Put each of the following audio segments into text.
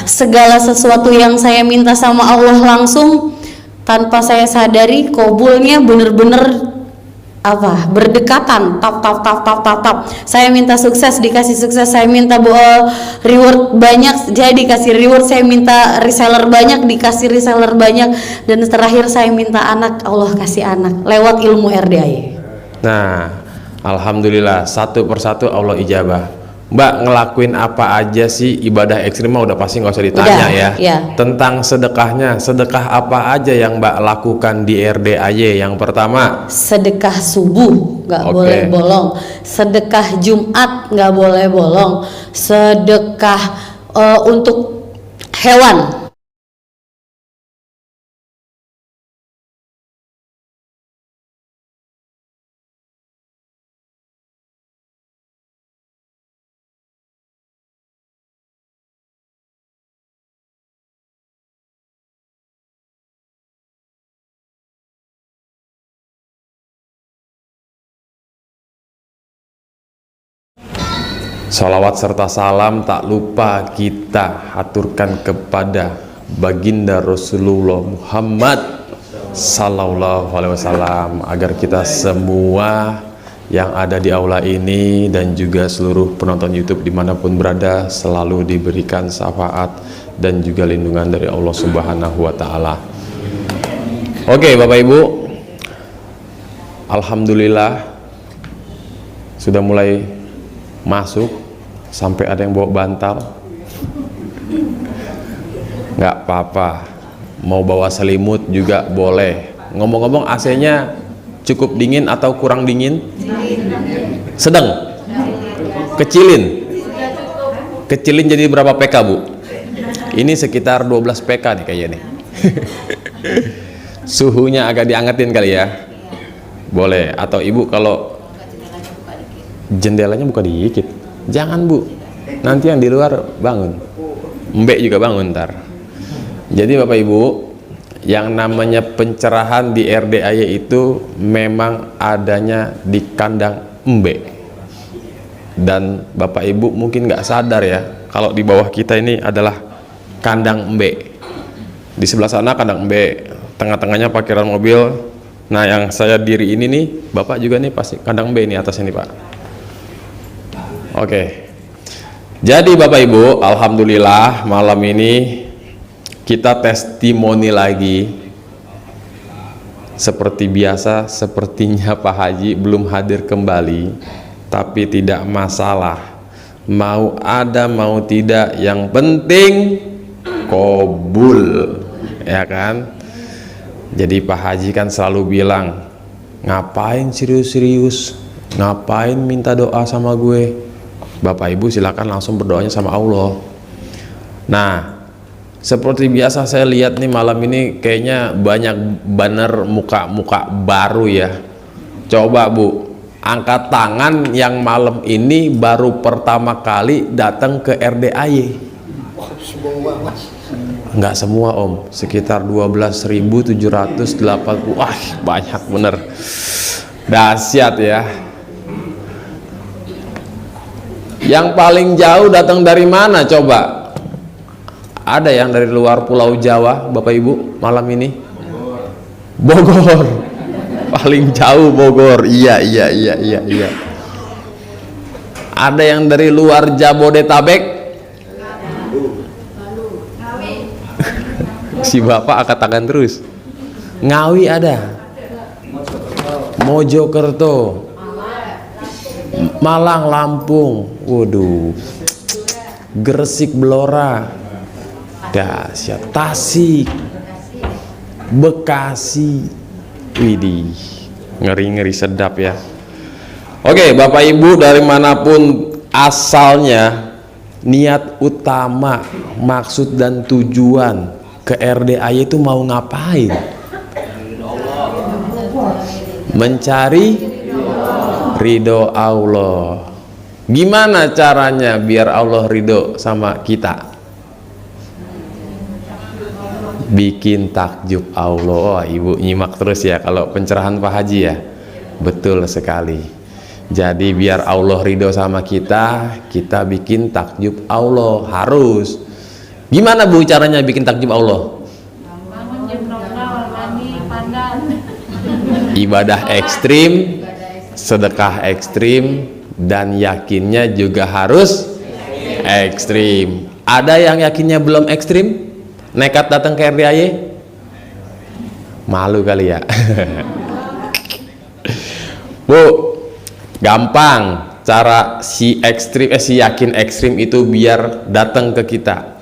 segala sesuatu yang saya minta sama Allah langsung tanpa saya sadari kabulnya bener-bener apa berdekatan, tap. Saya minta sukses dikasih sukses, saya minta reward banyak jadi dikasih reward, saya minta reseller banyak dikasih reseller banyak, dan terakhir saya minta anak, Allah kasih anak lewat ilmu RDAY. Nah, alhamdulillah satu persatu Allah ijabah. Mbak ngelakuin apa aja sih? Ibadah ekstrim mah udah pasti nggak usah ditanya. Udah, ya. Tentang sedekahnya, sedekah apa aja yang Mbak lakukan di RDAY? Yang pertama, sedekah subuh nggak boleh bolong, sedekah Jumat nggak boleh bolong, sedekah untuk hewan. sholawat serta salam tak lupa kita aturkan kepada baginda Rasulullah Muhammad Sallallahu Alaihi Wasallam, agar kita semua yang ada di aula ini dan juga seluruh penonton YouTube dimanapun berada selalu diberikan syafaat dan juga lindungan dari Allah Subhanahu Wa Taala. Oke, Bapak Ibu, alhamdulillah sudah mulai masuk, sampai ada yang bawa bantal. Nggak apa-apa, mau bawa selimut juga boleh. Ngomong-ngomong, AC-nya cukup dingin atau kurang dingin? Sedang? Kecilin? Kecilin jadi berapa PK, Bu? Ini sekitar 12 PK nih kayaknya nih. Suhunya agak diangetin kali ya? Boleh. Atau Ibu kalau jendelanya buka dikit, jangan Bu, nanti yang di luar bangun, mbek juga bangun ntar. Jadi Bapak Ibu, yang namanya pencerahan di RDAY itu memang adanya di kandang mbek. Dan Bapak Ibu mungkin nggak sadar ya, kalau di bawah kita ini adalah kandang mbek. Di sebelah sana kandang mbek, tengah-tengahnya parkiran mobil. Nah, yang saya diri ini nih, Bapak juga nih pasti kandang mbek ini atasnya nih Pak. Oke, jadi Bapak Ibu, alhamdulillah malam ini kita testimoni lagi. Seperti biasa, sepertinya Pak Haji belum hadir kembali, tapi tidak masalah. Mau ada mau tidak, yang penting qabul, ya kan? Jadi Pak Haji kan selalu bilang, ngapain serius-serius, ngapain minta doa sama gue? Bapak Ibu silakan langsung berdoanya sama Allah. Nah, seperti biasa saya lihat nih malam ini kayaknya banyak banner muka-muka baru ya. Coba Bu, angkat tangan yang malam ini baru pertama kali datang ke RDAY. Enggak semua Om, sekitar 12.780. Wah, banyak bener. Dahsyat ya. Yang paling jauh datang dari mana coba? Ada yang dari luar Pulau Jawa, Bapak Ibu, malam ini? Bogor. Paling jauh Bogor. Iya. Ada yang dari luar Jabodetabek? Si Bapak angkat tangan terus. Ngawi ada. Mojokerto. Malang, Lampung, waduh, Gresik, Blora, dahsyat, Tasik, Bekasi, widih, ngeri-ngeri sedap ya. Oke, Bapak Ibu dari manapun asalnya, niat utama, maksud dan tujuan ke RDAY itu mau ngapain? Mencari ridho Allah. Gimana caranya biar Allah ridho sama kita? Bikin takjub Allah. Oh, Ibu nyimak terus ya kalau pencerahan Pak Haji ya. Betul sekali. Jadi biar Allah ridho sama kita, kita bikin takjub Allah. Harus. Gimana Bu caranya bikin takjub Allah? Ibadah ekstrim, sedekah ekstrim, dan yakinnya juga harus ekstrim. Ada yang yakinnya belum ekstrim, nekat datang ke RDAY, malu kali ya. Bu, gampang cara si ekstrim, si yakin ekstrim itu biar datang ke kita.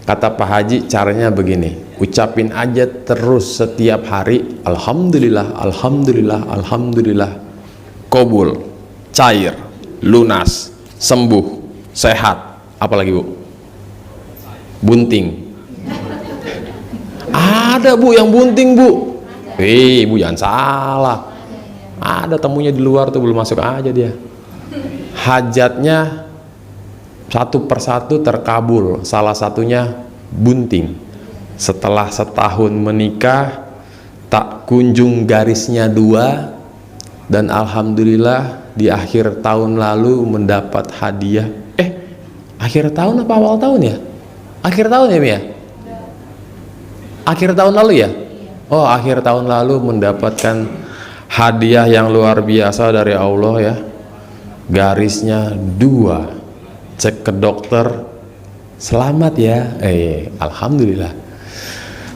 Kata Pak Haji, caranya begini, ucapin aja terus setiap hari, alhamdulillah, alhamdulillah, alhamdulillah, kabul, cair, lunas, sembuh, sehat. Apalagi Bu? Bunting. Ada Bu yang bunting Bu. Bu jangan salah. Ada temunya di luar tuh, belum masuk aja dia. Hajatnya satu persatu terkabul, salah satunya bunting. Setelah setahun menikah, tak kunjung garisnya dua, dan alhamdulillah di akhir tahun lalu mendapat hadiah. Akhir tahun apa awal tahun ya? Akhir tahun ya Mia? Akhir tahun lalu ya? Oh, akhir tahun lalu mendapatkan hadiah yang luar biasa dari Allah ya. Garisnya dua. Cek ke dokter, selamat ya. Alhamdulillah.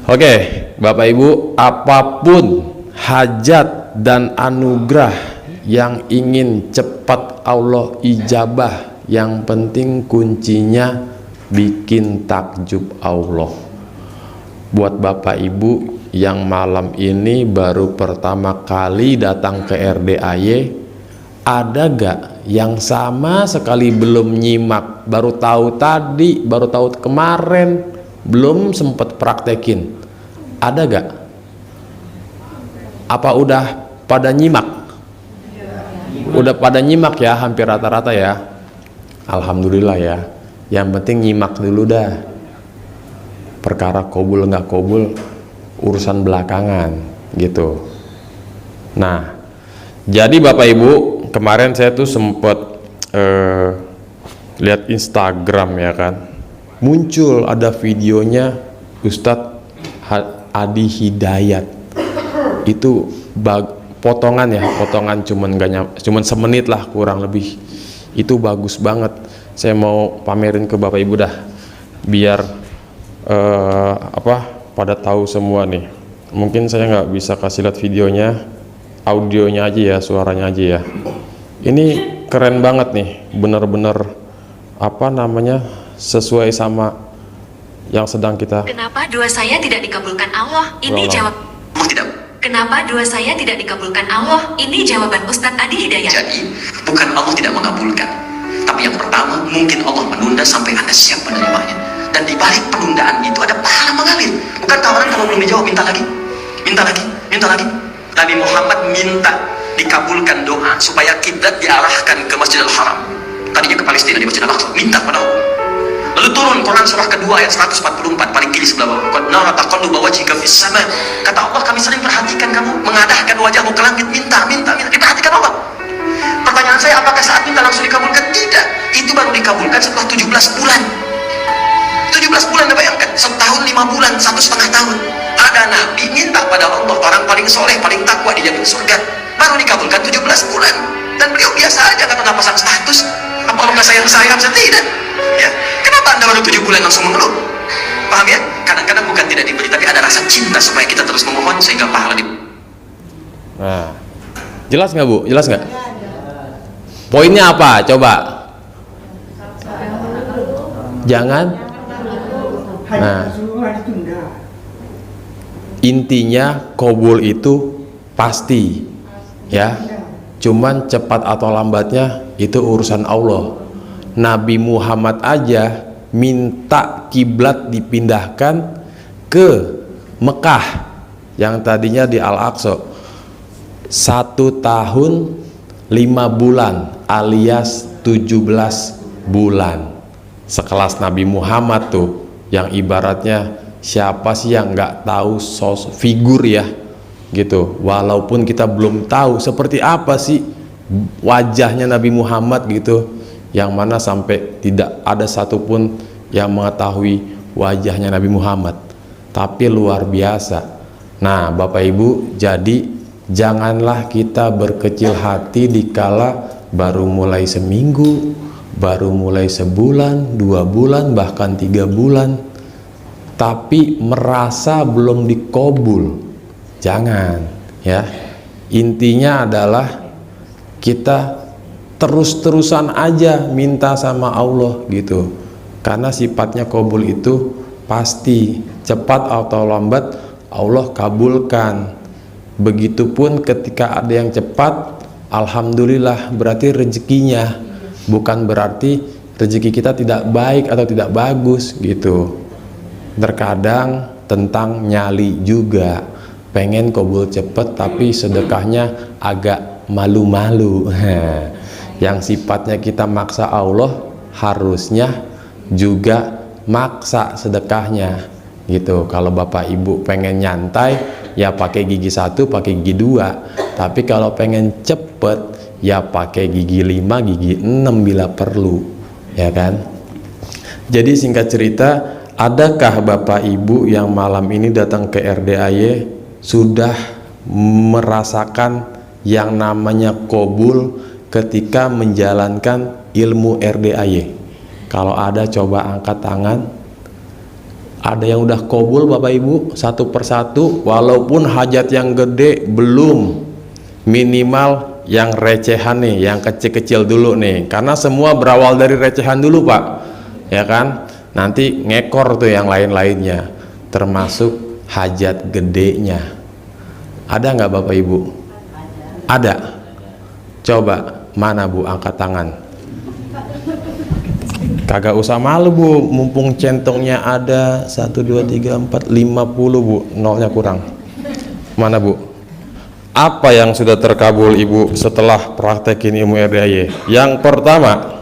Oke, Bapak Ibu, apapun hajat dan anugerah yang ingin cepat Allah ijabah, yang penting kuncinya bikin takjub Allah. Buat Bapak Ibu yang malam ini baru pertama kali datang ke RDAY, ada gak yang sama sekali belum nyimak, baru tahu tadi, baru tahu kemarin, belum sempat praktekin? Ada gak? Apa udah pada nyimak? Udah pada nyimak ya, hampir rata-rata ya. Alhamdulillah ya. Yang penting nyimak dulu dah. Perkara kobul nggak kobul urusan belakangan gitu. Nah, jadi Bapak Ibu, kemarin saya tuh sempat lihat Instagram ya kan, muncul ada videonya Ustadz Adi Hidayat. Itu potongan ya, potongan cuman semenit lah kurang lebih. Itu bagus banget. Saya mau pamerin ke Bapak Ibu dah, biar pada tahu semua nih. Mungkin saya nggak bisa kasih lihat videonya, audionya aja ya, suaranya aja ya. Ini keren banget nih, bener-bener sesuai sama yang sedang kita. Kenapa doa saya tidak dikabulkan Allah? Ini jawab. Tidak. Kenapa doa saya tidak dikabulkan Allah? Ini jawaban Ustadz Adi Hidayat. Jadi, bukan Allah tidak mengabulkan. Tapi yang pertama, mungkin Allah menunda sampai Anda siap menerimanya. Dan di balik penundaan itu ada pahala mengalir. Bukankah orang kalau belum dijawab minta lagi? Minta lagi, minta lagi. Nabi Muhammad minta dikabulkan doa supaya kiblat diarahkan ke Masjidil Haram. Tadinya ke Palestina di Masjidil Aqsa. Minta pada Allah. Lalu turun Quran surah kedua ayat 144 paling kiri sebelah bawah. Qad nara taqalluba wajhika fis sama. Kata Allah, kami sering perhatikan kamu mengadahkan wajahmu ke langit, minta. Diperhatikan Allah. Pertanyaan saya, apakah saat minta langsung dikabulkan? Tidak. Itu baru dikabulkan setelah 17 bulan. 17 bulan, Anda bayangkan, setahun 5 bulan, 1,5 tahun. Ada nabi minta pada Allah, orang paling soleh, paling takwa dijamin surga, baru dikabulkan 17 bulan. Dan beliau biasa aja, nggak pasang status. Apa Allah nggak sayang-sayang? Tidak ya. Kenapa Anda baru 7 bulan langsung mengeluh? Paham ya? Kadang-kadang bukan tidak diberi, tapi ada rasa cinta supaya kita terus memohon sehingga pahala di. Nah, jelas nggak Bu? Jelas nggak? Poinnya apa? Coba. Jangan. Nah, intinya kabul itu pasti ya, cuman cepat atau lambatnya itu urusan Allah. Nabi Muhammad aja minta kiblat dipindahkan ke Mekah yang tadinya di Al-Aqsa 1 tahun 5 bulan alias 17 bulan. Sekelas Nabi Muhammad tuh, yang ibaratnya siapa sih yang nggak tahu figur ya gitu. Walaupun kita belum tahu seperti apa sih wajahnya Nabi Muhammad gitu, yang mana sampai tidak ada satupun yang mengetahui wajahnya Nabi Muhammad, tapi luar biasa. Nah, Bapak Ibu, jadi janganlah kita berkecil hati dikala baru mulai seminggu, baru mulai sebulan, 2 bulan, bahkan 3 bulan, tapi merasa belum dikabul. Jangan, ya. Intinya adalah kita terus-terusan aja minta sama Allah gitu, karena sifatnya kabul itu pasti, cepat atau lambat Allah kabulkan. Begitupun ketika ada yang cepat, alhamdulillah, berarti rezekinya, bukan berarti rezeki kita tidak baik atau tidak bagus gitu. Terkadang tentang nyali juga, pengen kabul cepet tapi sedekahnya agak malu-malu. Yang sifatnya kita maksa Allah, harusnya juga maksa sedekahnya gitu. Kalau Bapak Ibu pengen nyantai, ya pakai gigi 1, pakai gigi 2. Tapi kalau pengen cepet, ya pakai gigi 5, gigi 6 bila perlu, ya kan? Jadi singkat cerita, adakah Bapak Ibu yang malam ini datang ke RDAY sudah merasakan yang namanya kabul ketika menjalankan ilmu RDAY? Kalau ada, coba angkat tangan. Ada yang udah kabul Bapak Ibu satu persatu, walaupun hajat yang gede belum, minimal yang recehan nih, yang kecil-kecil dulu nih, karena semua berawal dari recehan dulu Pak, ya kan? Nanti ngekor tuh yang lain-lainnya, termasuk hajat gedenya. Ada nggak Bapak Ibu? Ada. Coba mana Bu, angkat tangan. Kagak usah malu Bu, mumpung centongnya ada 1, 2, 3, 4, 50 Bu, nolnya kurang. Mana Bu? Apa yang sudah terkabul Ibu setelah praktekin ilmu RDAY? Yang pertama,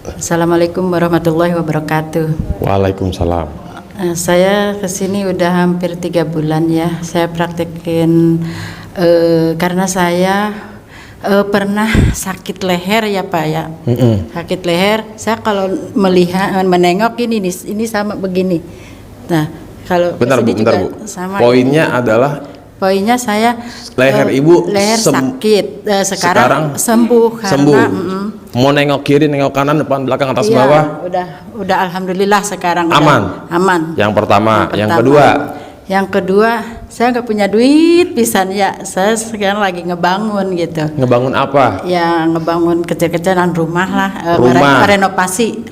Assalamualaikum warahmatullahi wabarakatuh. Waalaikumsalam. Saya kesini udah hampir 3 bulan ya. Saya praktekin karena saya pernah sakit leher ya Pak ya. Sakit leher. Saya kalau menengok ini sama begini. Nah kalau Bentar Bu, bentar Bu. Poinnya adalah saya leher Ibu leher sakit. Sekarang sembuh karena sembuh. Mau nengok kiri, nengok kanan, depan, belakang, atas, iya, bawah. Udah alhamdulillah sekarang aman. Aman. Yang pertama, yang kedua, saya nggak punya duit pisan ya. Saya sekarang lagi ngebangun gitu. Ngebangun apa? Ya ngebangun kecil-kecilan rumah lah. Rumah.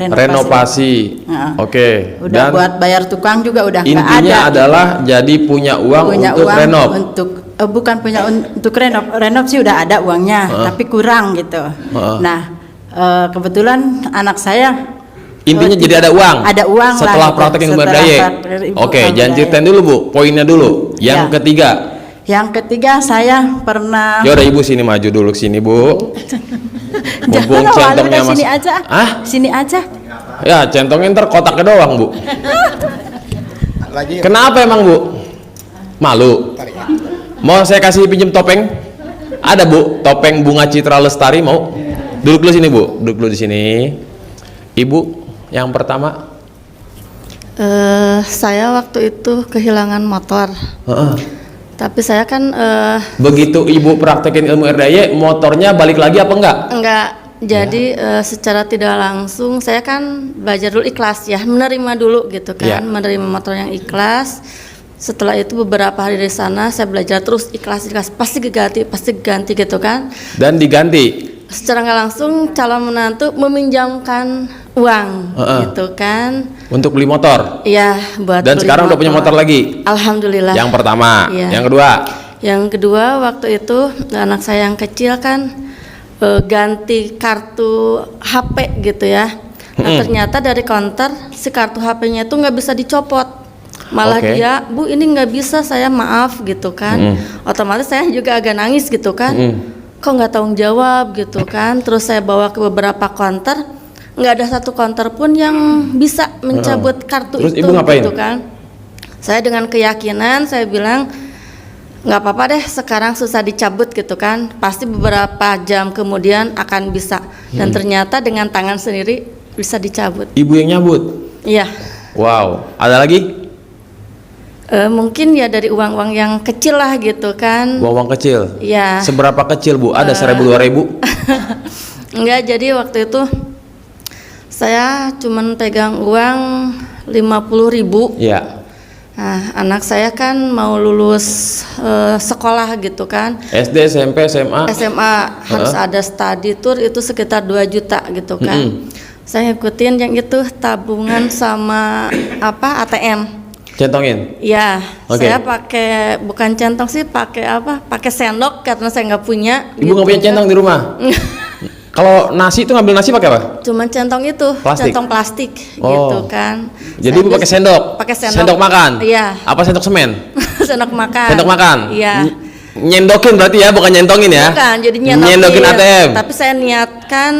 Renovasi. Oke. Udah Dan buat bayar tukang juga udah nggak ada. Intinya adalah jadi punya uang untuk renov. Bukan punya untuk renov sih udah ada uangnya, tapi kurang gitu. Nah kebetulan anak saya intinya jadi ada uang. Ada uang setelah lah, praktek ilmu RDAY. Oke, jangan ceritain dulu Bu. Poinnya dulu. Yang ketiga. Yang ketiga saya pernah. Ya udah Ibu sini maju dulu sini Bu. Mumpung centongnya sini aja. Sini aja. Ya centongnya ntar kotaknya doang Bu. Kenapa emang Bu? Malu. Mau saya kasih pinjem topeng? Ada Bu, topeng bunga Citra Lestari mau? Duduk dulu sini Bu, duduk dulu di sini. Ibu, yang pertama. Saya waktu itu kehilangan motor. Tapi saya kan begitu Ibu praktekin ilmu RDAY, motornya balik lagi apa enggak? enggak. Jadi secara tidak langsung saya kan belajar dulu ikhlas ya, menerima dulu gitu kan, menerima motor yang ikhlas. Setelah itu beberapa hari di sana saya belajar terus ikhlas, pasti ganti gitu kan. Dan diganti. Secara nggak langsung calon menantu meminjamkan uang gitu kan. Untuk beli motor. Iya, buat. Dan sekarang udah punya motor lagi. Alhamdulillah. Yang pertama, yang kedua. Yang kedua waktu itu anak saya yang kecil kan ganti kartu HP gitu ya. Nah, ternyata dari counter si kartu HP-nya itu nggak bisa dicopot. Malah dia, Bu ini nggak bisa, saya maaf gitu kan. Otomatis saya juga agak nangis gitu kan. Kok nggak tanggung jawab gitu kan. Terus saya bawa ke beberapa counter, nggak ada satu counter pun yang bisa mencabut kartu. Terus itu Ibu ngapain? Gitu kan. Saya dengan keyakinan saya bilang nggak apa-apa deh, sekarang susah dicabut gitu kan, pasti beberapa jam kemudian akan bisa. Dan ternyata dengan tangan sendiri bisa dicabut. Ibu yang nyabut? Iya. Wow, ada lagi? Mungkin ya dari uang-uang yang kecil lah gitu kan. Uang kecil? Iya. Seberapa kecil Bu? Ada 1.000 2.000? Enggak, jadi waktu itu saya cuman pegang uang 50.000. Iya. Nah, anak saya kan mau lulus sekolah gitu kan. SD, SMP, SMA? SMA harus ada study tour itu sekitar 2 juta gitu kan. Saya ngikutin yang itu tabungan sama apa ATM. Centongin? Ya, Oke. saya pakai bukan centong sih, pakai apa? Pakai sendok karena saya nggak punya. Ibu nggak punya centong di rumah? Kalau nasi itu ngambil nasi pakai apa? Cuman centong itu, Plastik? centong plastik Oh. gitu kan. Jadi Saya ibu pakai sendok? Pakai sendok. Sendok makan? Iya. Apa sendok semen? Sendok makan. Sendok makan? Iya. Nyendokin berarti ya, bukan nyentongin ya? Bukan, jadi nyendokin ATM. Tapi saya niatkan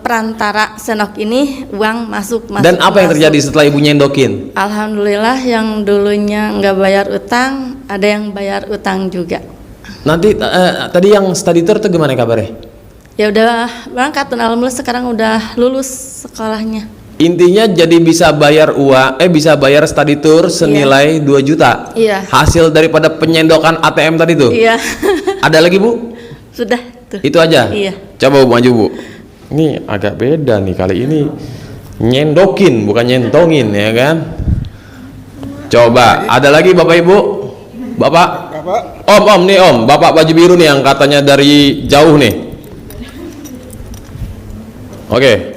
perantara sendok ini uang masuk. Dan apa yang terjadi setelah ibu nyendokin? Alhamdulillah yang dulunya nggak bayar utang, ada yang bayar utang juga. Nanti tadi yang study tour itu gimana kabarnya? Ya udah berangkat dan alhamdulillah sekarang udah lulus sekolahnya. Intinya jadi bisa bayar bisa bayar study tour senilai 2 juta. Iya. Hasil daripada penyendokan ATM tadi tuh. Iya. Ada lagi Bu? Sudah tuh. Itu aja. Iya. Coba Bu, maju Bu. Ini agak beda nih kali ini. Nyendokin bukan nyentongin ya kan? Coba, ada lagi Bapak Ibu? Bapak? Om nih Om, Bapak baju biru nih yang katanya dari jauh nih. Oke.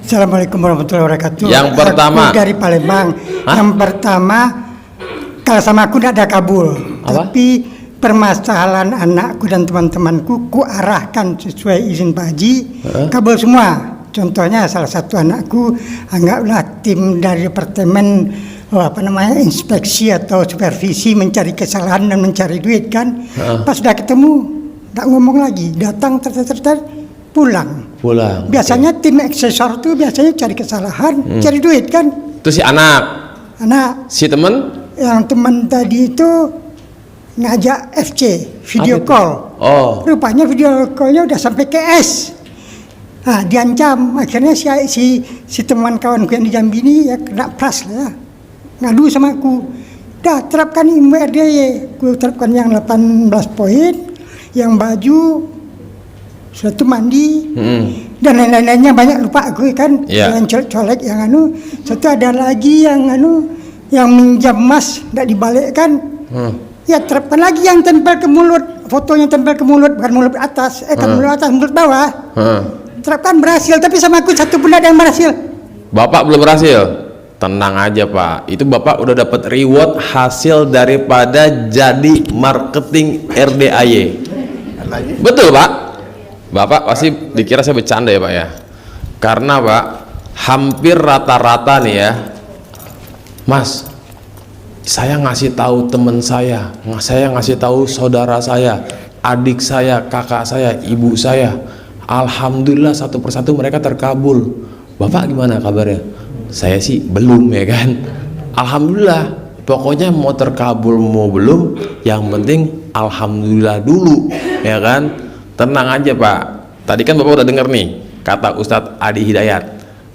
Assalamualaikum warahmatullahi wabarakatuh. Yang pertama. Aku dari Palembang. Hah? Yang pertama, kalau sama aku tidak ada kabul. Apa? Tapi permasalahan anakku dan teman-temanku ku arahkan sesuai izin Pak Haji, kabul semua. Contohnya salah satu anakku, anggaplah tim dari departemen inspeksi atau supervisi mencari kesalahan dan mencari duit kan. Pas sudah ketemu, tak ngomong lagi, datang pulang. Biasanya tim aksesor tuh biasanya cari kesalahan, cari duit kan. Itu si anak. Si temen? Yang teman tadi itu ngajak FC video call. Oh. Rupanya video callnya udah sampai ke S. Nah, diancam. Akhirnya si teman kawanku yang di Jambi ini ya kena pras lah ya. Ngadu sama aku. Dah terapkan IMU RDY. Aku terapkan yang 18 poin, yang baju suatu mandi dan lain-lainnya banyak lupa aku kan. Yang colek yang satu ada lagi yang yang minjam emas tidak dibalikkan. Ya terapkan lagi yang tempel ke mulut, fotonya tempel ke mulut, bukan mulut atas, mulut atas, mulut bawah. Terapkan berhasil, tapi sama aku satu pun ada yang berhasil. Bapak belum berhasil? Tenang aja Pak, itu Bapak udah dapat reward hasil daripada jadi marketing RDAY. Betul Pak? Bapak pasti dikira saya bercanda ya Pak ya. Karena Pak, hampir rata-rata nih ya, Mas, saya ngasih tahu teman saya ngasih tahu saudara saya, adik saya, kakak saya, ibu saya, alhamdulillah satu persatu mereka terkabul. Bapak gimana kabarnya? Saya sih belum ya kan. Alhamdulillah, pokoknya mau terkabul mau belum, yang penting alhamdulillah dulu ya kan. Tenang aja Pak, tadi kan Bapak udah dengar nih kata Ustadz Adi Hidayat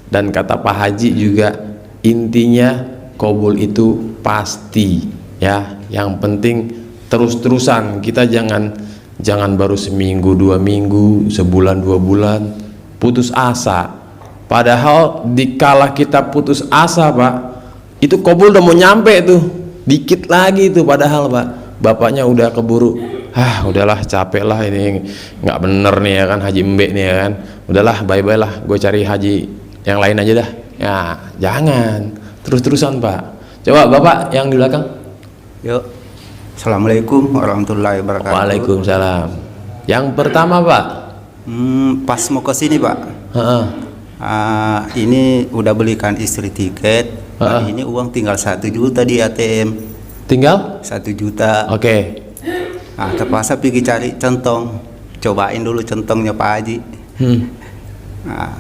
dan kata Pak Haji juga, intinya kabul itu pasti ya. Yang penting terus-terusan, kita jangan baru seminggu 2 minggu, sebulan 2 bulan putus asa. Padahal dikala kita putus asa Pak, itu kabul udah mau nyampe tuh, dikit lagi tuh. Padahal Pak, bapaknya udah keburu, udahlah capek lah ini, nggak bener nih ya kan Haji Mbek nih ya kan, udahlah bye-bye lah, gue cari haji yang lain aja dah. Ya jangan terus-terusan Pak. Coba Bapak yang di belakang. Yuk. Assalamualaikum warahmatullahi wabarakatuh. Waalaikumsalam. Yang pertama Pak, pas mau ke sini Pak, ini udah belikan istri tiket. Pak, ini uang tinggal 1 juta di ATM. Tinggal 1 juta. Oke. Nah, terpaksa pergi cari centong, cobain dulu centongnya Pak Haji. Nah,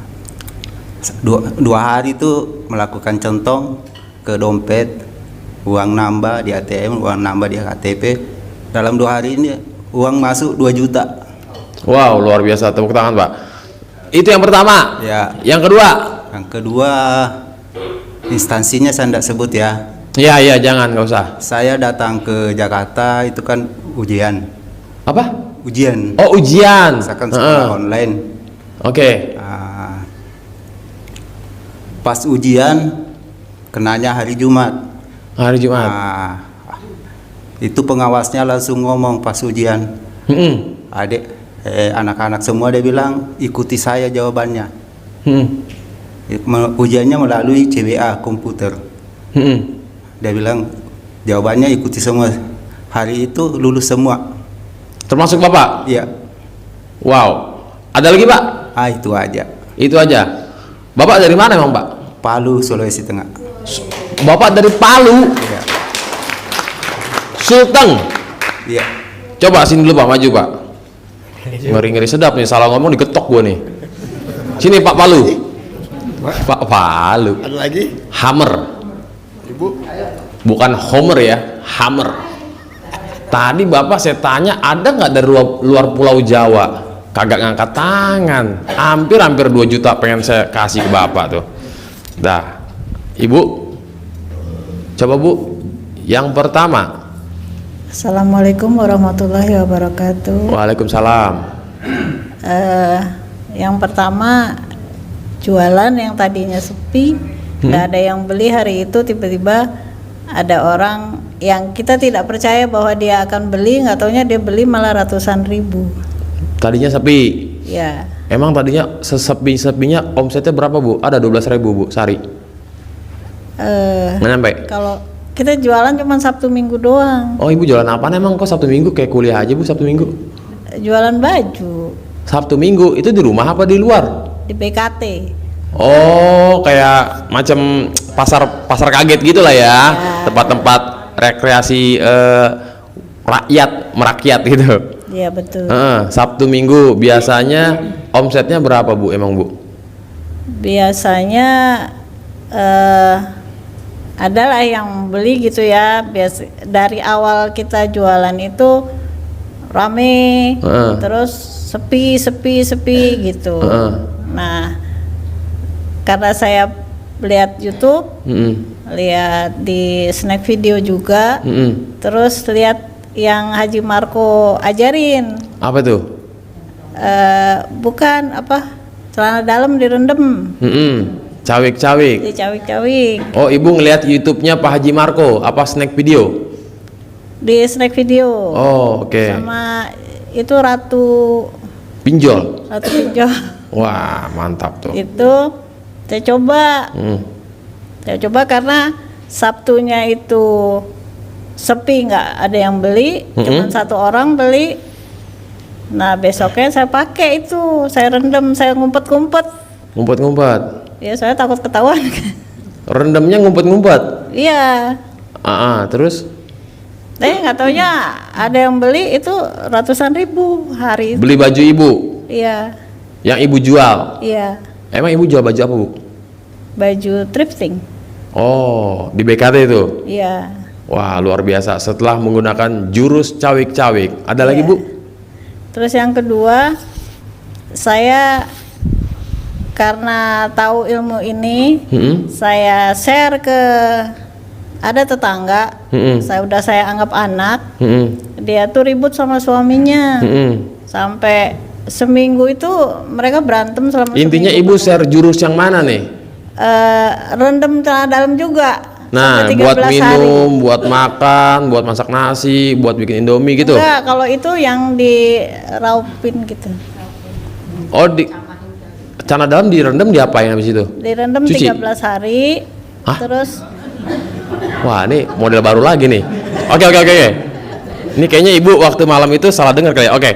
2 hari itu melakukan centong ke dompet, uang nambah di ATM, uang nambah di KTP. Dalam 2 hari ini uang masuk 2 juta. Wow, luar biasa, tepuk tangan Pak. Itu yang pertama. Ya. Yang kedua. Yang kedua, instansinya saya tidak sebut ya. Iya, iya, jangan, nggak usah. Saya datang ke Jakarta itu kan ujian. Apa? Ujian. Oh, ujian. Saya kan sekolah online. Oke. Pas ujian kenanya hari Jumat. Hari Jumat. Itu pengawasnya langsung ngomong pas ujian. Adik, anak-anak semua dia bilang ikuti saya jawabannya. Ujiannya melalui CBA komputer. Dia bilang jawabannya ikuti semua. Hari itu lulus semua. Termasuk Bapak? Iya. Wow. Ada lagi, Pak? Itu aja. Itu aja. Bapak dari mana emang, Pak? Palu, Sulawesi Tengah. Bapak dari Palu. Iya. Sulteng. Iya. Coba sini dulu, Pak, maju, Pak. Ngeri-ngeri sedap nih, salah ngomong digetok gua nih. Sini, Pak Palu. Pak Palu. Ada lagi? Hammer. Ibu. Bukan Homer ya, Hammer. Tadi Bapak saya tanya ada nggak dari luar Pulau Jawa? Kagak ngangkat tangan. Hampir 2 juta pengen saya kasih ke Bapak tuh. Dah, Ibu. Coba Bu, yang pertama. Assalamualaikum warahmatullahi wabarakatuh. Waalaikumsalam. Yang pertama, jualan yang tadinya sepi, nggak ada yang beli, hari itu tiba-tiba ada orang yang kita tidak percaya bahwa dia akan beli, nggak taunya dia beli malah ratusan ribu. Tadinya sepi. Ya. Emang tadinya sesepi-sepinya omsetnya berapa Bu? Ada 12.000 Bu sehari. Nggak nyampe? Kalau kita jualan cuma Sabtu Minggu doang. Oh, Ibu jualan apa emang kok Sabtu Minggu? Kayak kuliah aja Bu Sabtu Minggu. Jualan baju Sabtu Minggu itu di rumah apa di luar? di PKT. Oh, kayak macam pasar kaget gitu lah ya. Tempat-tempat rekreasi merakyat gitu. Iya betul. Sabtu Minggu biasanya omsetnya berapa Bu emang Bu? Biasanya adalah yang beli gitu ya. Dari awal kita jualan itu rame, terus sepi gitu. Nah, karena saya lihat YouTube, lihat di snack video juga, terus lihat yang Haji Marco ajarin. Apa tuh? Bukan apa, celana dalam direndam. Cawik-cawik. Dicawik-cawik. Oh, Ibu ngelihat YouTube-nya Pak Haji Marco, apa snack video? Di snack video. Oh, oke. Sama itu Ratu Pinjol. Wah, mantap tuh. Itu saya coba. Saya coba karena Sabtunya itu sepi, nggak ada yang beli, cuma 1 orang beli. Nah, besoknya saya pakai itu, saya rendam, saya ngumpet-ngumpet. Ngumpet-ngumpet. Ya, saya takut ketahuan. Rendamnya ngumpet-ngumpet. Iya. Terus? Nggak taunya ada yang beli itu ratusan ribu hari itu. Beli baju Ibu? Iya. Yang Ibu jual? Iya. Emang Ibu jual baju apa Bu? Baju thrifting. Oh, di BKT itu? Iya. Wah, luar biasa. Setelah menggunakan jurus cawik-cawik, ada lagi Bu? Terus yang kedua, saya karena tahu ilmu ini, saya share ke ada tetangga. Saya anggap anak. Dia tuh ribut sama suaminya. Sampai seminggu itu mereka berantem selama Intinya seminggu. Ibu share jurus yang mana nih? Rendam celana dalam juga. Nah, buat minum, buat makan, buat masak nasi, buat bikin Indomie gitu. Enggak, kalau itu yang diraupin gitu. Oh, celana dalam direndam diapain habis itu? Direndam Cuci? 13 hari. Hah? Terus Wah, ini model baru lagi nih. Oke. Ini kayaknya Ibu waktu malam itu salah dengar kali ya. Oke.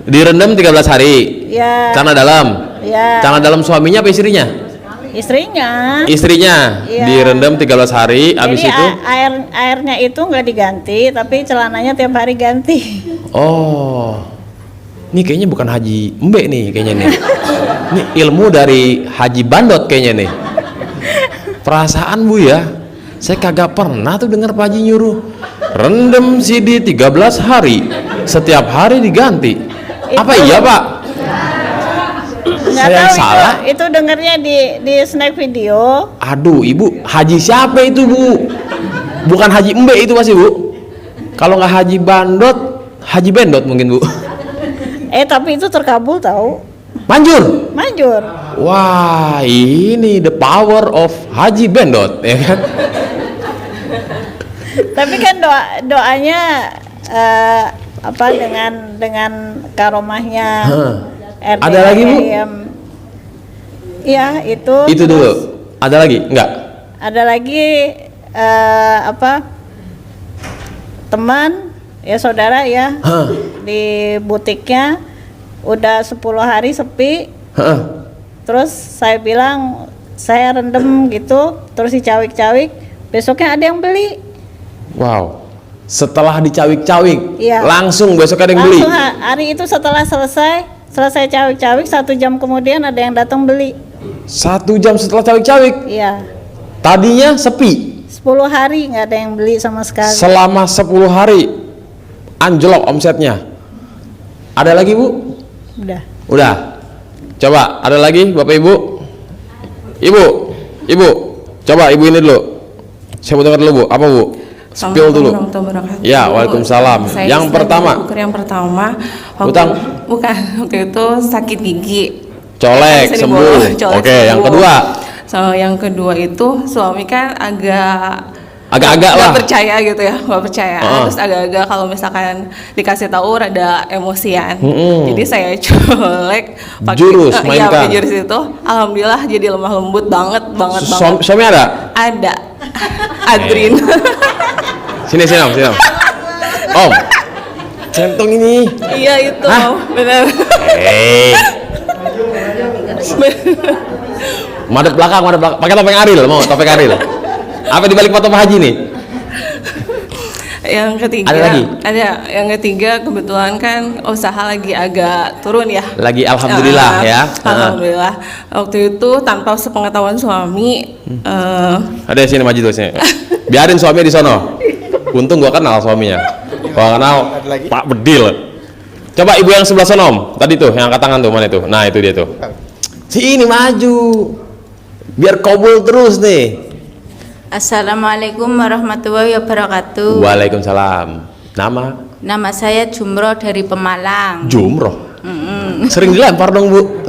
Direndam 13 hari. ya. Celana dalam. Ya. Celana dalam suaminya apa istrinya? Istrinya. Istrinya. Iya. Direndam 13 hari, habis Jadi itu airnya itu nggak diganti, tapi celananya tiap hari ganti. oh. Ini kayaknya bukan Haji Embe nih kayaknya nih. Ini ilmu dari Haji Bandot kayaknya nih. Perasaan Bu ya, saya kagak pernah tuh dengar Pak Haji nyuruh rendam CD 13 hari, setiap hari diganti. Apa iya Pak? Nggak Saya yang tahu salah. itu dengarnya di snack video. Aduh, Ibu, haji siapa itu, Bu? Bukan Haji Embe itu pasti, Bu. Kalau nggak Haji Bandot, Haji Bendot mungkin, Bu. Tapi itu terkabul tahu. Manjur. Manjur. Wah, ini the power of Haji Bendot, ya kan? Tapi kan doanya dengan karomahnya RT Ada lagi, Bu? Iya, itu. Itu terus dulu. Ada lagi? Enggak. Ada lagi teman ya, saudara ya, di butiknya udah 10 hari sepi. Terus saya bilang saya rendem gitu, terus dicawik-cawik, besoknya ada yang beli. Wow. Setelah dicawik-cawik, Iya. langsung besok ada yang beli. Langsung hari itu setelah selesai cawik-cawik, 1 jam kemudian ada yang datang beli. 1 jam setelah cawik-cawik. Iya. Tadinya sepi. 10 hari nggak ada yang beli sama sekali. Selama 10 hari anjlok omsetnya. Ada lagi, Bu? Udah. Coba, ada lagi Bapak Ibu? Ibu. Coba Ibu ini dulu. Saya mau dengar dulu, Bu. Apa, Bu? Spill dulu. Ya, waalaikumsalam. Saya Yang pertama. Yang pertama, Utang. waktu itu sakit gigi. Colek, Sini, Bu. sembuh. Colek, Oke, yang sembuh. kedua. So, yang kedua itu suami kan Agak-agak lah. nggak percaya gitu ya, nggak percaya. Terus agak-agak kalau misalkan dikasih tahu rada emosian. Jadi saya colek pakai Jurus, iya, mainkan. pakai jurus itu. Alhamdulillah jadi lemah lembut banget. Suami ada? Ada. Adrin. Sini, Om. Om. Centong ini. Iya itu, benar. Madep belakang. Pakai topeng Aril, mau topeng Aril. Apa di balik foto Pak Haji nih? Yang ketiga, Ada lagi? Ada. Yang ketiga kebetulan kan usaha lagi agak turun ya. Lagi alhamdulillah ya. Alhamdulillah. Waktu itu tanpa sepengetahuan suami. Ada sini maju tuh sini. Biarin suaminya di sono. Untung gua kenal suaminya. Gua kenal Pak Bedil. Coba ibu yang sebelah sono, Om. Tadi tuh yang angkat tangan tuh, mana itu? Nah, itu dia tuh. Sini maju. Biar kabul terus nih. Assalamualaikum warahmatullahi wabarakatuh. Waalaikumsalam. Nama saya Jumroh dari Pemalang. Jumroh. Sering dilempar dong, Bu.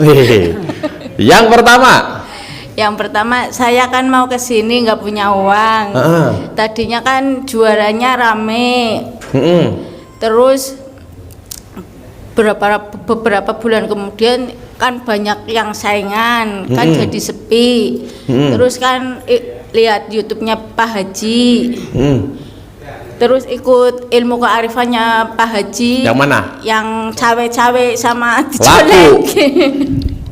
Yang pertama, saya kan mau ke sini nggak punya uang. Tadinya kan juaranya rame. Terus beberapa bulan kemudian kan banyak yang saingan, kan jadi sepi. Terus kan lihat YouTube-nya Pak Haji. Terus ikut ilmu kearifannya Pak Haji. Yang mana? Yang cawe-cawe sama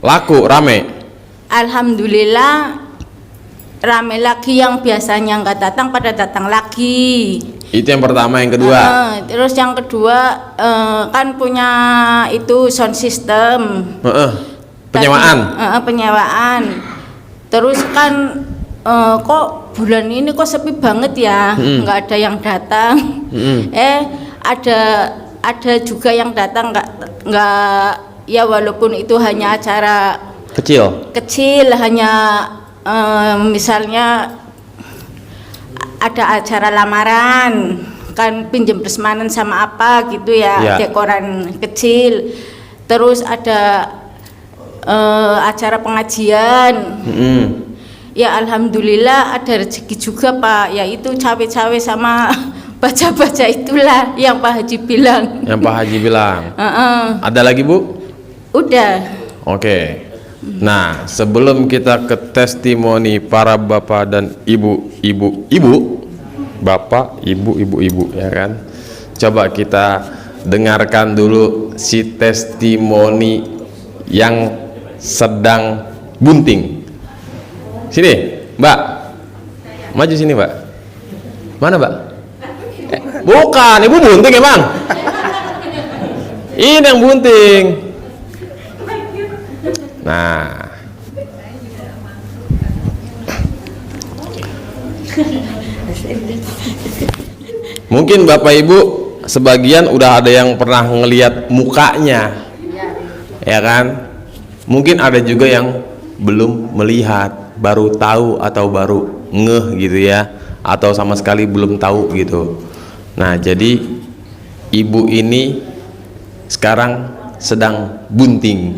Laku, rame. Alhamdulillah rame lagi, yang biasanya nggak datang pada datang lagi. Itu yang pertama. Yang kedua? Terus yang kedua kan punya itu sound system. Penyewaan. Terus kan kok bulan ini kok sepi banget ya, nggak ada yang datang. Ada juga yang datang, nggak ya, walaupun itu hanya acara kecil, hanya misalnya ada acara lamaran, kan pinjam prasmanan sama apa gitu ya, dekoran kecil. Terus ada acara pengajian. Ya alhamdulillah ada rezeki juga Pak, yaitu cawe-cawe sama baca-baca itulah yang Pak Haji bilang. Ada lagi, Bu? Udah. Oke. Nah, sebelum kita ke testimoni para bapak dan ibu, bapak, ibu, ya kan? Coba kita dengarkan dulu si testimoni yang sedang bunting. Sini, Mbak. Maju sini, Mbak. Mana, Mbak? Bukan, ibu bunting emang. Ini yang bunting. Nah, mungkin Bapak Ibu sebagian udah ada yang pernah ngelihat mukanya, ya kan? Mungkin ada juga yang belum melihat, baru tahu atau baru ngeh gitu ya, atau sama sekali belum tahu gitu. Nah, jadi ibu ini sekarang sedang bunting.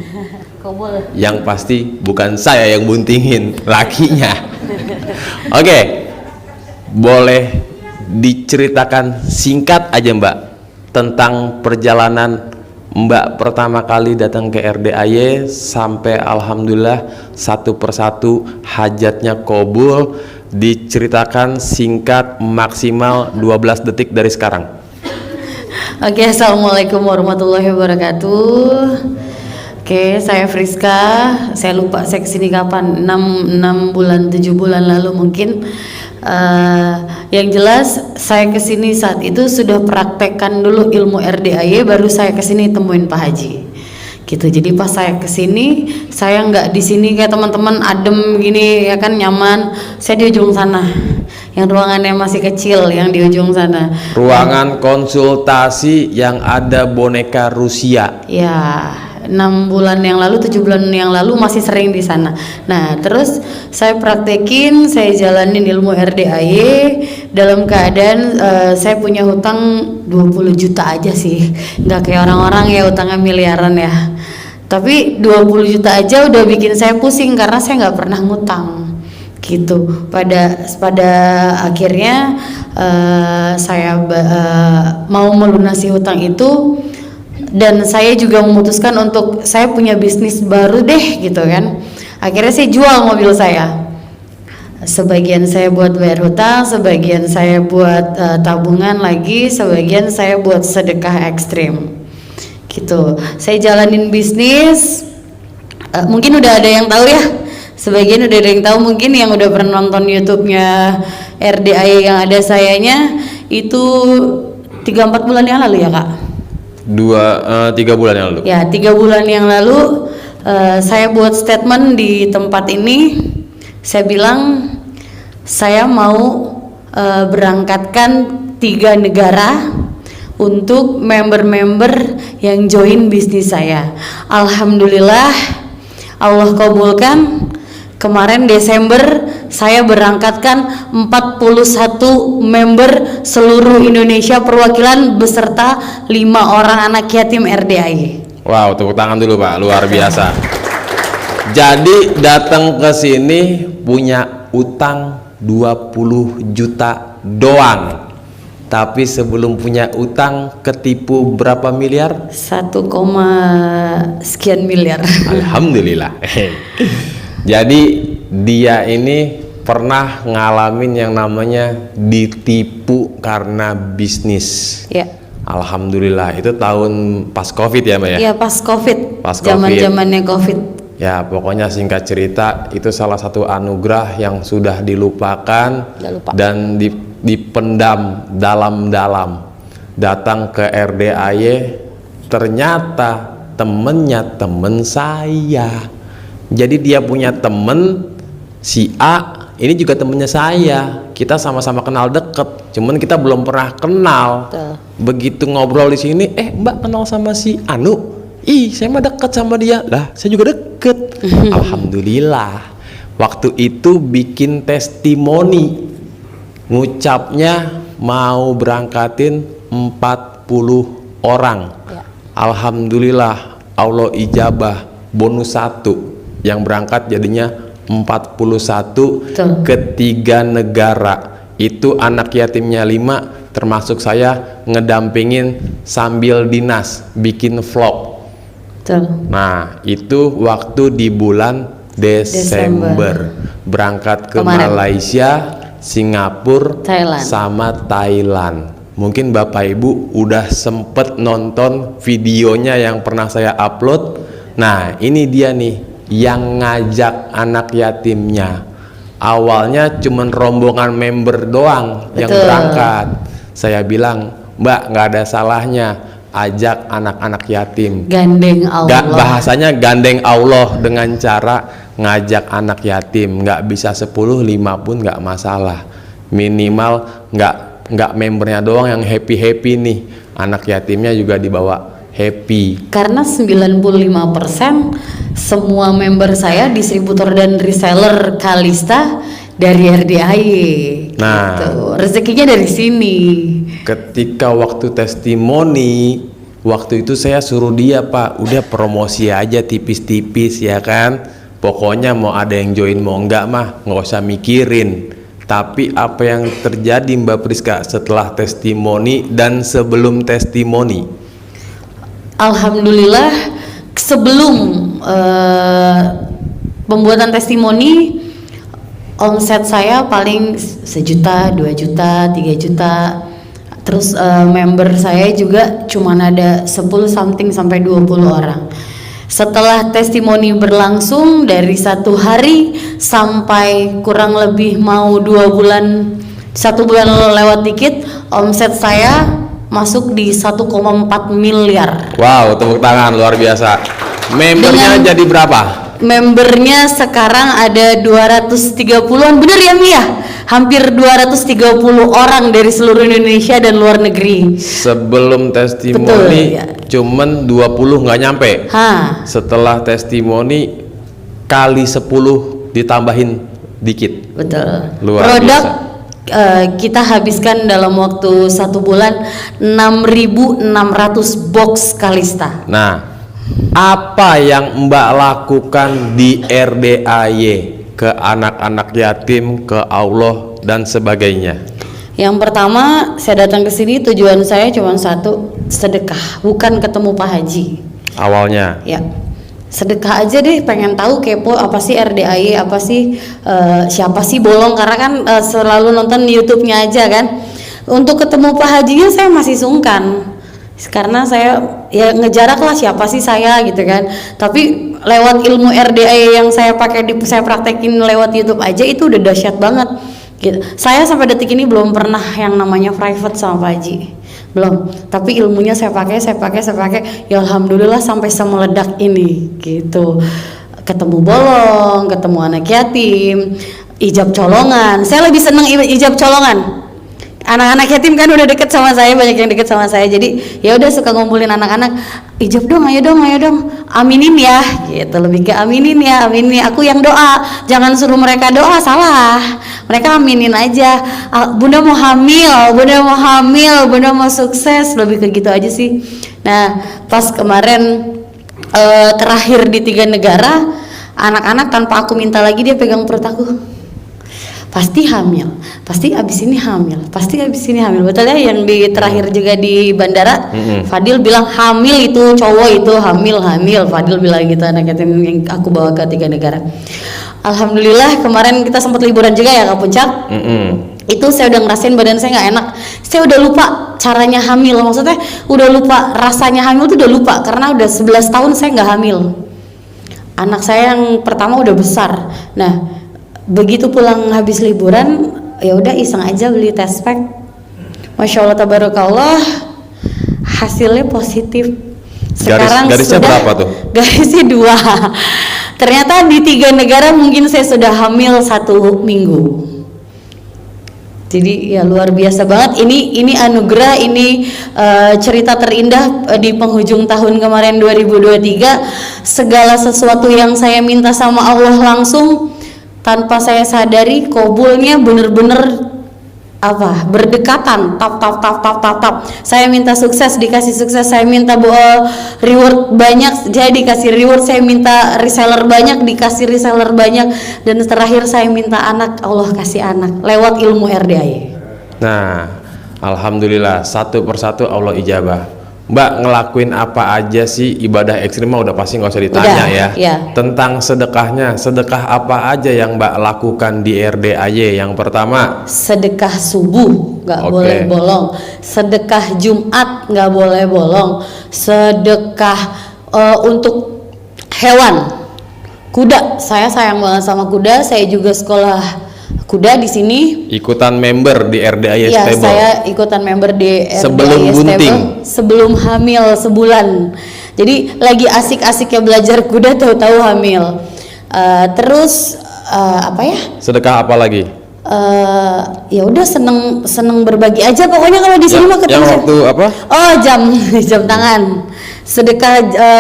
Yang pasti bukan saya yang buntingin, lakinya. Oke, boleh diceritakan singkat aja Mbak tentang perjalanan Mbak pertama kali datang ke RDAY sampai alhamdulillah satu persatu hajatnya kabul. Diceritakan singkat, maksimal 12 detik dari sekarang. Oke, assalamualaikum warahmatullahi wabarakatuh. Oke, saya Friska. Saya lupa saya kesini kapan, 6 bulan 7 bulan lalu mungkin. Yang jelas saya kesini saat itu sudah praktekkan dulu ilmu RDAY, baru saya kesini temuin Pak Haji gitu. Jadi pas saya kesini, saya nggak di sini kayak teman-teman adem gini ya kan, nyaman. Saya di ujung sana yang ruangannya masih kecil, yang di ujung sana ruangan konsultasi yang ada boneka Rusia ya. 6 bulan yang lalu, 7 bulan yang lalu masih sering di sana. Nah, terus saya praktekin, saya jalanin ilmu RDAY dalam keadaan saya punya hutang 20 juta aja sih. Nggak kayak orang-orang ya utangnya miliaran ya. Tapi 20 juta aja udah bikin saya pusing karena saya nggak pernah ngutang gitu. Pada akhirnya saya mau melunasi hutang itu. Dan saya juga memutuskan untuk saya punya bisnis baru deh gitu kan. Akhirnya saya jual mobil saya. Sebagian saya buat bayar hutang, sebagian saya buat tabungan lagi, sebagian saya buat sedekah ekstrim. Gitu. Saya jalanin bisnis. Mungkin udah ada yang tahu ya. Sebagian udah ada yang tahu, mungkin yang udah pernah nonton YouTube-nya RDAY yang ada sayanya itu 3-4 bulan yang lalu ya Kak. 3 bulan yang lalu. Ya, 3 bulan yang lalu saya buat statement di tempat ini. Saya bilang saya mau berangkatkan 3 negara untuk member-member yang join bisnis saya. Alhamdulillah Allah kabulkan. Kemarin Desember saya berangkatkan 41 member seluruh Indonesia perwakilan beserta 5 orang anak yatim RDAY. Wow, tepuk tangan dulu Pak, luar biasa. Jadi datang ke sini punya utang 20 juta doang. Tapi sebelum punya utang ketipu berapa miliar? 1, sekian miliar. Alhamdulillah. Jadi dia ini pernah ngalamin yang namanya ditipu karena bisnis. Ya. Alhamdulillah, itu tahun pas Covid ya Mbak ya? Iya, pas Covid. Pas Zaman-zamannya Covid. Ya, pokoknya singkat cerita itu salah satu anugerah yang sudah dilupakan dan dipendam dalam-dalam. Datang ke RDAY, ternyata temennya temen saya. Jadi dia punya temen si A, ini juga temennya saya. Kita sama-sama kenal deket, cuman kita belum pernah kenal. Betul. Begitu ngobrol di sini, Mbak kenal sama si Anu? Ih, saya mah deket sama dia. Lah, saya juga deket. Alhamdulillah. Waktu itu bikin testimoni, ngucapnya mau berangkatin 40 orang. Ya. Alhamdulillah, Allah ijabah, bonus 1. Yang berangkat jadinya 41. Betul. Ke 3 negara. Itu anak yatimnya 5, termasuk saya ngedampingin sambil dinas, bikin vlog. Betul. Nah, itu waktu di bulan Desember. Berangkat ke Kemarin. Malaysia, Singapura, Thailand. sama Thailand. Mungkin Bapak Ibu udah sempet nonton videonya yang pernah saya upload. Nah, ini dia nih yang ngajak anak yatimnya. Awalnya cuman rombongan member doang yang Betul. berangkat. Saya bilang, Mbak, nggak ada salahnya ajak anak-anak yatim. Gandeng Allah. Bahasanya gandeng Allah dengan cara ngajak anak yatim. Nggak bisa 10, 5 pun nggak masalah. Minimal nggak membernya doang yang happy nih. Anak yatimnya juga dibawa happy. Karena 95% semua member saya distributor dan reseller Kalista dari RDAY. Nah, gitu. Rezekinya dari sini. ketika waktu testimoni, waktu itu saya suruh dia, Pak, udah promosi aja tipis-tipis ya kan. Pokoknya mau ada yang join mau enggak mah nggak usah mikirin. Tapi apa yang terjadi Mbak Priska setelah testimoni dan sebelum testimoni? Alhamdulillah sebelum pembuatan testimoni omset saya paling 1 juta, 2 juta, 3 juta. Terus member saya juga cuman ada 10 something sampai 20 orang. Setelah testimoni berlangsung dari 1 hari sampai kurang lebih mau 2 bulan, 1 bulan lewat dikit, omset saya masuk di 1,4 miliar. Wow, tepuk tangan, luar biasa. Membernya jadi berapa? Membernya sekarang ada 230-an, bener ya Mia? Hampir 230 orang dari seluruh Indonesia dan luar negeri. Sebelum testimoni Betul, ya. cuman 20 nggak nyampe. Setelah testimoni kali 10 ditambahin dikit. Betul. Luar Produk biasa. Kita habiskan dalam waktu 1 bulan 6.600 box Kalista. Nah, apa yang Mbak lakukan di RDAY ke anak-anak yatim, ke Allah dan sebagainya? Yang pertama, saya datang ke sini tujuan saya cuma satu, sedekah, bukan ketemu Pak Haji. Awalnya. Ya. Sedekah aja deh, pengen tahu kepo apa sih RDAY, apa sih siapa sih Bolong, karena kan selalu nonton YouTube-nya aja kan. Untuk ketemu Pak Hajinya saya masih sungkan. Karena saya ya ngejarak lah siapa sih saya gitu kan. Tapi lewat ilmu RDAY yang saya pakai saya praktekin lewat YouTube aja itu udah dahsyat banget gitu. Saya sampai detik ini belum pernah yang namanya private sama Pak Haji. Belum. Tapi ilmunya saya pakai. Ya alhamdulillah sampai semeledak ini gitu. Ketemu Bolong, ketemu anak yatim, ijab colongan. Saya lebih seneng ijab colongan. Anak-anak yatim kan udah deket sama saya, banyak yang deket sama saya, jadi ya udah suka ngumpulin anak-anak, ijab dong, ayo dong, aminin ya, gitu. Lebih ke aminin ya, aminin. Aku yang doa, jangan suruh mereka doa, salah. Mereka aminin aja. Bunda mau hamil, bunda mau sukses, lebih ke gitu aja sih. Nah, pas kemarin terakhir di 3 negara, anak-anak tanpa aku minta lagi dia pegang perut aku. Pasti hamil, pasti abis ini hamil. Betul ya, yang di terakhir juga di bandara, Fadil bilang hamil itu cowok itu hamil. Fadil bilang gitu, anak yatim yang aku bawa ke 3 negara. Alhamdulillah kemarin kita sempat liburan juga ya ke Puncak. Itu saya udah ngerasain badan saya nggak enak. Saya udah lupa caranya hamil, maksudnya udah lupa rasanya hamil tuh udah lupa karena udah 11 tahun saya nggak hamil. Anak saya yang pertama udah besar. Nah, begitu pulang habis liburan, ya udah iseng aja beli test pack. Masya Allah tabarakallah, hasilnya positif. Sekarang garisnya sudah, berapa tuh? Garisnya 2. Ternyata di 3 negara mungkin saya sudah hamil 1 minggu. Jadi ya luar biasa banget. Ini anugerah, ini cerita terindah di penghujung tahun kemarin 2023. Segala sesuatu yang saya minta sama Allah langsung tanpa saya sadari, kabulnya bener-bener berdekatan, tap. Saya minta sukses, dikasih sukses. Saya minta reward banyak, jadi dikasih reward. Saya minta reseller banyak, dikasih reseller banyak. Dan terakhir saya minta anak, Allah kasih anak lewat ilmu RDAY. Nah, alhamdulillah satu persatu Allah ijabah. Mbak ngelakuin apa aja sih? Ibadah ekstrim mah udah pasti nggak usah ditanya ya. Tentang sedekahnya, sedekah apa aja yang Mbak lakukan di RDAY? Yang pertama, sedekah subuh nggak boleh bolong, sedekah Jumat nggak boleh bolong, sedekah untuk hewan, kuda. Saya sayang banget sama kuda. Saya juga sekolah kuda di sini. Ikutan member di RDAY ya, Stable. Saya ikutan member di RDAY sebelum bunting, sebelum hamil sebulan. Jadi lagi asik-asiknya belajar kuda, tahu-tahu hamil. Terus apa ya? Sedekah apa lagi? Ya udah seneng berbagi aja pokoknya kalau di sini mah ketemu. Yang waktu apa? Oh, jam tangan. Sedekah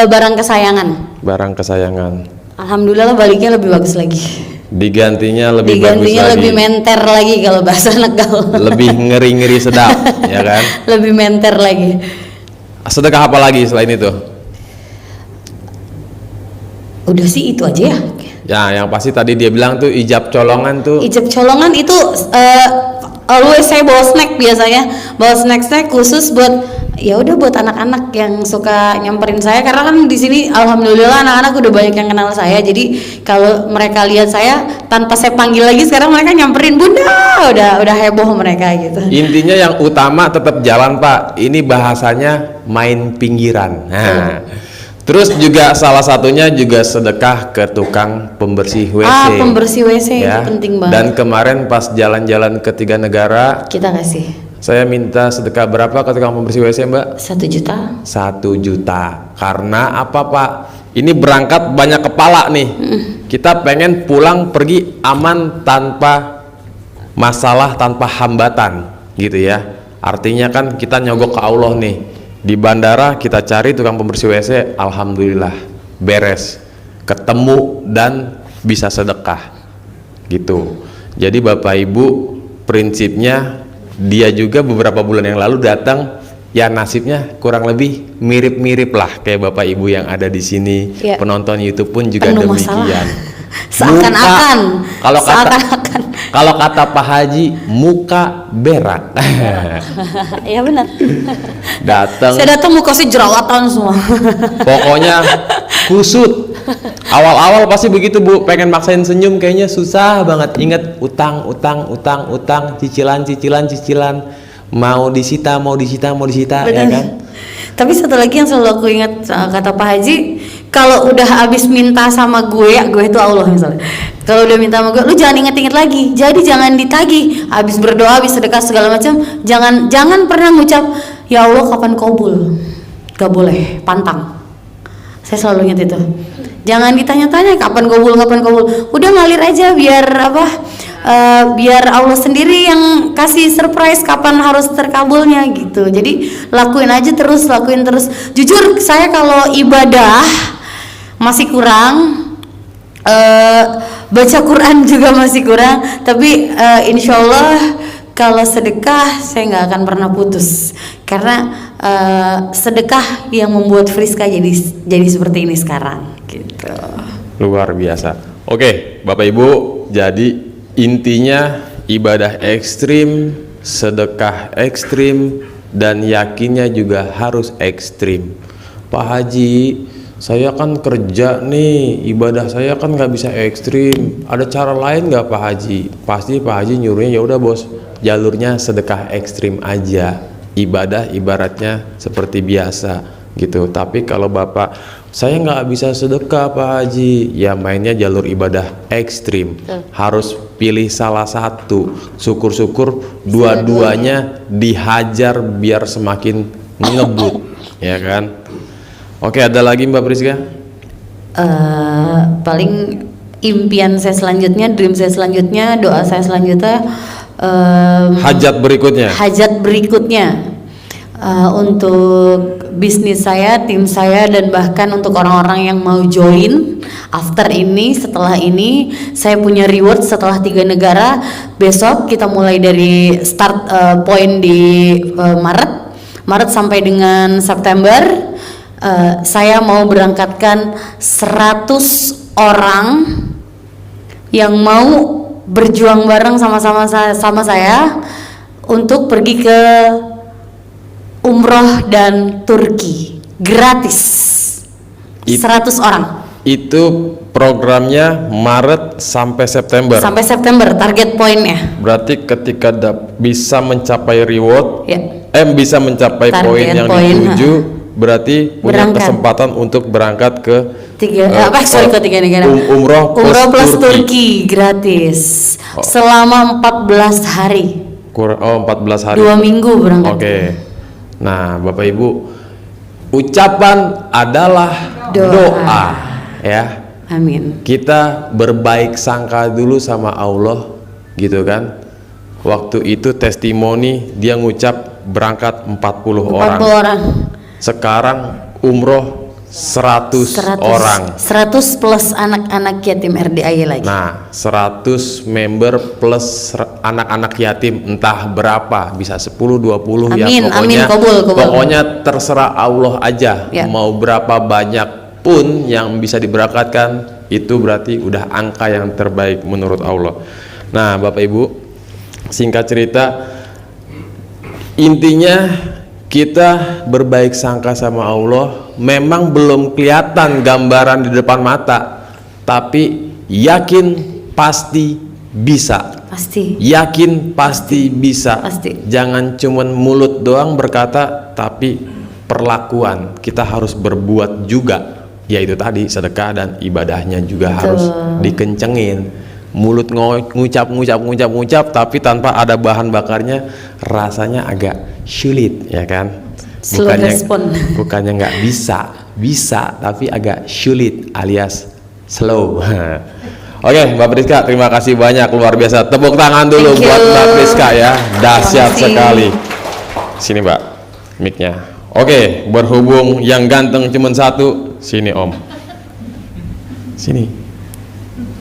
barang kesayangan. Barang kesayangan. Alhamdulillah baliknya lebih bagus lagi. Digantinya lebih bagus Digantinya lagi. lebih menter lagi kalau bahasa anak gaul. Lebih ngeri-ngeri sedap, ya kan? Lebih menter lagi. Sedekah apa lagi selain itu? Udah sih itu aja ya. Ya, yang pasti tadi dia bilang tuh ijab colongan tuh. Ijab colongan itu always saya bawa snack biasanya, bawa snack khusus buat ya udah buat anak-anak yang suka nyamperin saya karena kan di sini alhamdulillah anak-anak udah banyak yang kenal saya. Jadi kalau mereka lihat saya tanpa saya panggil lagi sekarang mereka nyamperin, "Bunda." Udah heboh mereka gitu. Intinya yang utama tetap jalan, Pak. Ini bahasanya main pinggiran. Nah, terus juga salah satunya juga sedekah ke tukang pembersih WC. Pembersih WC ya. itu penting banget. Dan kemarin pas jalan-jalan ke 3 negara, Kita kasih saya minta sedekah berapa ke tukang pembersih WC, Mbak? 1 juta. 1 juta. Karena apa, Pak? Ini berangkat banyak kepala nih. Kita pengen pulang pergi aman tanpa masalah, tanpa hambatan, gitu ya. Artinya kan kita nyogok ke Allah nih. Di bandara kita cari tukang pembersih WC, alhamdulillah beres, ketemu dan bisa sedekah, gitu. Jadi Bapak Ibu, prinsipnya dia juga beberapa bulan yang lalu datang, ya nasibnya kurang lebih mirip-mirip lah kayak Bapak Ibu yang ada di sini. Ya. Penonton YouTube pun juga Penuh demikian. masalah. Seakan-akan. Kalau kata Pak Haji, muka berak. Ya benar. Datang, Saya datang muka saya jerawatan semua. pokoknya kusut. Awal-awal pasti begitu, Bu. Pengen maksain senyum kayaknya susah banget. Ingat utang, cicilan. Mau disita, ya kan? Tapi satu lagi yang selalu aku ingat kata Pak Haji, kalau udah habis minta sama gue itu Allah misalnya. Kalau udah minta sama gue, lu jangan inget-inget lagi. Jadi jangan ditagih. Habis berdoa, habis sedekah segala macam, jangan pernah ngucap, "Ya Allah, kapan kabul?" Gak boleh, pantang. Saya selalu ingat itu. Jangan ditanya-tanya kapan kabul. Udah ngalir aja biar biar Allah sendiri yang kasih surprise kapan harus terkabulnya gitu. Jadi lakuin terus. Jujur saya kalau ibadah masih kurang, baca Quran juga masih kurang. Tapi insya Allah kalau sedekah saya nggak akan pernah putus karena sedekah yang membuat Friska jadi seperti ini sekarang gitu. Luar biasa. Oke, Bapak Ibu, jadi intinya ibadah ekstrim, sedekah ekstrim, dan yakinnya juga harus ekstrim. Pak Haji, saya kan kerja nih, ibadah saya kan nggak bisa ekstrim. Ada cara lain nggak Pak Haji? Pasti Pak Haji nyuruhnya, ya udah bos, jalurnya sedekah ekstrim aja. Ibadah ibaratnya seperti biasa gitu. Tapi kalau Bapak, saya nggak bisa sedekah Pak Haji, ya mainnya jalur ibadah ekstrim. Harus pilih salah satu. Syukur-syukur dua-duanya dihajar biar semakin ngebut, ya kan? Oke, ada lagi Mbak Priska? Paling impian saya selanjutnya, dream saya selanjutnya, doa saya selanjutnya, hajat berikutnya untuk bisnis saya, tim saya, dan bahkan untuk orang-orang yang mau join after ini, setelah ini saya punya reward setelah 3 negara. Besok kita mulai dari start point di Maret sampai dengan September. Saya mau berangkatkan 100 orang yang mau berjuang bareng sama saya untuk pergi ke umroh dan Turki gratis. 100 orang. Itu programnya Maret sampai September. Sampai September target poinnya. Berarti ketika bisa mencapai reward, bisa mencapai Target poin yang poin, dituju, berarti punya berangkat. kesempatan untuk berangkat ke ke 3 negara. Umroh plus Turki gratis selama 14 hari. 14 hari. 2 minggu berangkat. Oke. Nah, Bapak Ibu, ucapan adalah doa, ya. Amin. Kita berbaik sangka dulu sama Allah, gitu kan. Waktu itu testimoni dia ngucap berangkat 40 orang. 40 orang. Sekarang umroh 100 orang. 100 plus anak-anak yatim RDAY lagi. Nah, 100 member plus anak-anak yatim entah berapa, bisa 10 20 ya Amin, pokoknya. amin, kabul. Pokoknya terserah Allah aja. Ya. Mau berapa banyak pun yang bisa diberangkatkan, itu berarti udah angka yang terbaik menurut Allah. Nah, Bapak Ibu, singkat cerita, intinya kita berbaik sangka sama Allah. Memang belum kelihatan gambaran di depan mata, tapi yakin pasti bisa. Pasti. Yakin pasti bisa. Pasti. Jangan cuman mulut doang berkata, tapi perlakuan kita harus berbuat juga, yaitu tadi sedekah dan ibadahnya juga harus dikencengin. Mulut ngucap, tapi tanpa ada bahan bakarnya, rasanya agak sulit, ya kan? Slow respon. Bukannya nggak bisa, tapi agak sulit alias slow. Oke, Mbak Priska, terima kasih banyak, luar biasa. Tepuk tangan dulu buat Mbak Priska ya, dahsyat sekali. Sini Mbak, mic-nya. Oke, berhubung yang ganteng cuma satu, sini Om. Sini.